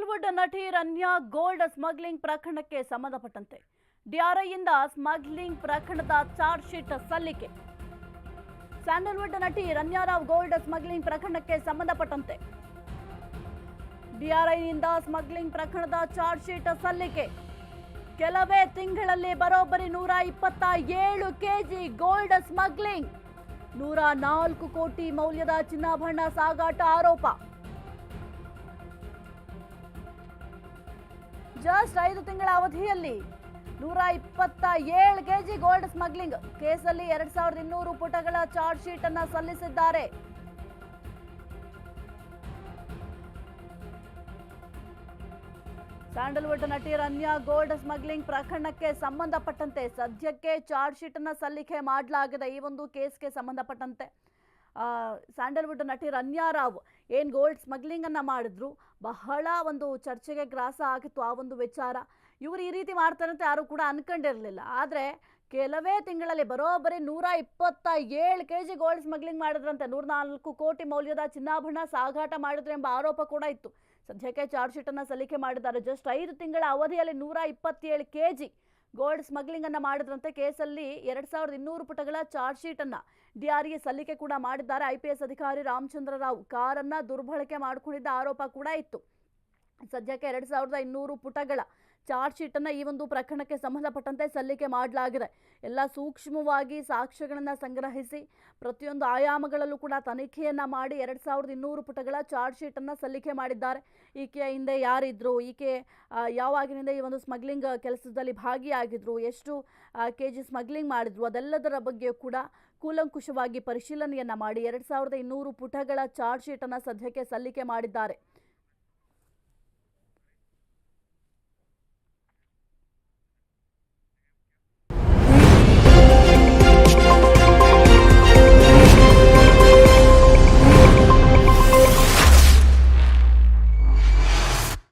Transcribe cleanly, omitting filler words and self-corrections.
Sandalwood ನಟಿ Ranya gold smuggling ಪ್ರಕರಣಕ್ಕೆ ಸಂಬಂಧಪಟ್ಟಂತೆ ಡಿಆರ್ಐಯಿಂದ ಸ್ಮಗ್ಲಿಂಗ್ ಪ್ರಕರಣದ ಚಾರ್ಜ್ ಶೀಟ್ ಸಲ್ಲಿಕೆ. ಸ್ಯಾಂಡಲ್ವುಡ್ ನಟಿ ರನ್ಯಾ ರಾವ್ ಗೋಲ್ಡ್ ಸ್ಮಗ್ಲಿಂಗ್ ಪ್ರಕರಣಕ್ಕೆ ಸಂಬಂಧಪಟ್ಟಂತೆ ಡಿಆರ್ಐಯಿಂದ ಸ್ಮಗ್ಲಿಂಗ್ ಪ್ರಕರಣದ ಚಾರ್ಜ್ ಶೀಟ್ ಸಲ್ಲಿಕೆ. ಕೆಲವೇ ತಿಂಗಳಲ್ಲಿ ಬರೋಬ್ಬರಿ 127 ಕೆಜಿ ಗೋಲ್ಡ್ ಸ್ಮಗ್ಲಿಂಗ್, 104 ಕೋಟಿ ಮೌಲ್ಯದ ಚಿನ್ನಾಭರಣ ಸಾಗಾಟ ಆರೋಪ. ಜಸ್ಟ್ 5 ತಿಂಗಳ ಅವಧಿಯಲ್ಲಿ 127 ಕೆಜಿ ಗೋಲ್ಡ್ ಸ್ಮಗ್ಲಿಂಗ್ ಕೇಸಲ್ಲಿ 2200 ಪುಟಗಳ ಚಾರ್ಜ್ ಶೀಟ್ ಅನ್ನು ಸಲ್ಲಿಸಿದ್ದಾರೆ. ಸ್ಯಾಂಡಲ್ವುಡ್ ನಟಿ ರನ್ಯಾ ಗೋಲ್ಡ್ ಸ್ಮಗ್ಲಿಂಗ್ ಪ್ರಕರಣಕ್ಕೆ ಸಂಬಂಧಪಟ್ಟಂತೆ ಸದ್ಯಕ್ಕೆ ಚಾರ್ಜ್ ಶೀಟ್ ಅನ್ನು ಸಲ್ಲಿಕೆ ಮಾಡಲಾಗಿದೆ. ಈ ಒಂದು ಕೇಸ್ಗೆ ಸಂಬಂಧಪಟ್ಟಂತೆ ಸ್ಯಾಂಡಲ್ವುಡ್ ನಟಿ ರನ್ಯಾ ರಾವ್ ಏನು ಗೋಲ್ಡ್ ಸ್ಮಗ್ಲಿಂಗ್ ಅನ್ನ ಮಾಡಿದ್ರು, ಬಹಳ ಒಂದು ಚರ್ಚೆಗೆ ಗ್ರಾಸ ಆಗಿತ್ತು ಆ ಒಂದು ವಿಚಾರ. ಇವರು ಈ ರೀತಿ ಮಾಡ್ತಾರೆ ಅಂತ ಯಾರು ಕೂಡ ಅನ್ಕೊಂಡಿರಲಿಲ್ಲ. ಆದರೆ ಕೆಲವೇ ತಿಂಗಳಲ್ಲಿ ಬರೋಬ್ಬರಿ 127 ಕೆಜಿ ಗೋಲ್ಡ್ ಸ್ಮಗ್ಲಿಂಗ್ ಮಾಡಿದ್ರಂತೆ, 104 ಕೋಟಿ ಮೌಲ್ಯದ ಚಿನ್ನಾಭರಣ ಸಾಗಾಟ ಮಾಡಿದ್ರು ಎಂಬ ಆರೋಪ ಕೂಡ ಇತ್ತು. ಸದ್ಯಕ್ಕೆ ಚಾರ್ಜ್ ಶೀಟ್ ಅನ್ನ ಸಲ್ಲಿಕೆ ಮಾಡಿದ್ದಾರೆ. ಜಸ್ಟ್ 5 ತಿಂಗಳ ಅವಧಿಯಲ್ಲಿ 127 ಕೆಜಿ ಗೋಲ್ಡ್ ಸ್ಮಗ್ಲಿಂಗ್ ಅನ್ನ ಮಾಡಿದ್ರಂತೆ. ಕೇಸಲ್ಲಿ 2200 ಪುಟಗಳ ಚಾರ್ಜ್ ಶೀಟ್ ಅನ್ನ ಡಿಆರ್ಐ ಸಲ್ಲಿಕೆ ಕೂಡ ಮಾಡಿದ್ದಾರೆ. IPS ಅಧಿಕಾರಿ ರಾಮಚಂದ್ರ ರಾವ್ ಕಾರನ್ನ ದುರ್ಬಳಕೆ ಮಾಡಿಕೊಂಡಿದ್ದ ಆರೋಪ ಕೂಡ ಇತ್ತು. ಸದ್ಯಕ್ಕೆ 2200 ಪುಟಗಳ ಚಾರ್ಜ್ ಶೀಟ್ ಅನ್ನ ಈ ಒಂದು ಪ್ರಕರಣಕ್ಕೆ ಸಂಬಂಧಪಟ್ಟಂತೆ ಸಲ್ಲಿಕೆ ಮಾಡಲಾಗಿದೆ. ಎಲ್ಲ ಸೂಕ್ಷ್ಮವಾಗಿ ಸಾಕ್ಷ್ಯಗಳನ್ನು ಸಂಗ್ರಹಿಸಿ ಪ್ರತಿಯೊಂದು ಆಯಾಮಗಳಲ್ಲೂ ಕೂಡ ತನಿಖೆಯನ್ನ ಮಾಡಿ 2200 ಪುಟಗಳ ಚಾರ್ಜ್ ಶೀಟ್ ಅನ್ನ ಸಲ್ಲಿಕೆ ಮಾಡಿದ್ದಾರೆ. ಈಕೆಯ ಹಿಂದೆ ಯಾರಿದ್ರು, ಈಕೆ ಯಾವಾಗಿನಿಂದ ಈ ಒಂದು ಸ್ಮಗ್ಲಿಂಗ್ ಕೆಲಸದಲ್ಲಿ ಭಾಗಿಯಾಗಿದ್ರು, ಎಷ್ಟು ಕೆಜಿ ಸ್ಮಗ್ಲಿಂಗ್ ಮಾಡಿದ್ರು, ಅದೆಲ್ಲದರ ಬಗ್ಗೆ ಕೂಡ ಕೂಲಂಕುಷವಾಗಿ ಪರಿಶೀಲನೆಯನ್ನ ಮಾಡಿ 2200 ಪುಟಗಳ ಚಾರ್ಜ್ ಶೀಟ್ ಅನ್ನ ಸದ್ಯಕ್ಕೆ ಸಲ್ಲಿಕೆ ಮಾಡಿದ್ದಾರೆ.